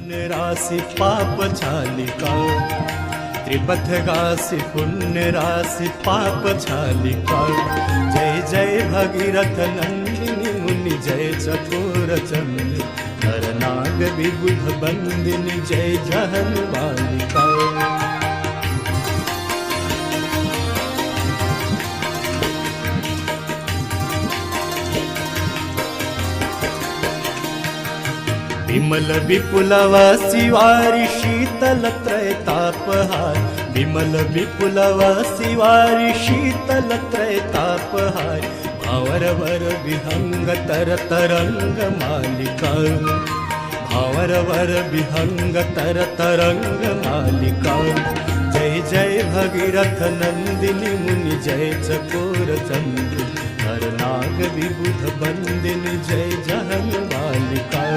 पुण्य राशि पाप छालिका, त्रिपथ गासी पुण्य राशि पाप छालिका। जय जय भगीरथ नंदिनी मुनि जय चकोर चंद्र, नरनाग विबुध बंदिनी जय जहन बालिका। विमल विपुलवासी वारी शीतल त्रैतापहार, विमल विपुलवासी वारी शीतल त्रैतापहार। भावरवर विहंग तर तरंग मालिका, भावरवर विहंग तर तरंग मालिका। जय जय भगीरथ नंदिनी मुनि जय चकोर चंद्र, नरनाग विबुध बंदिनी जय जहन बालिका।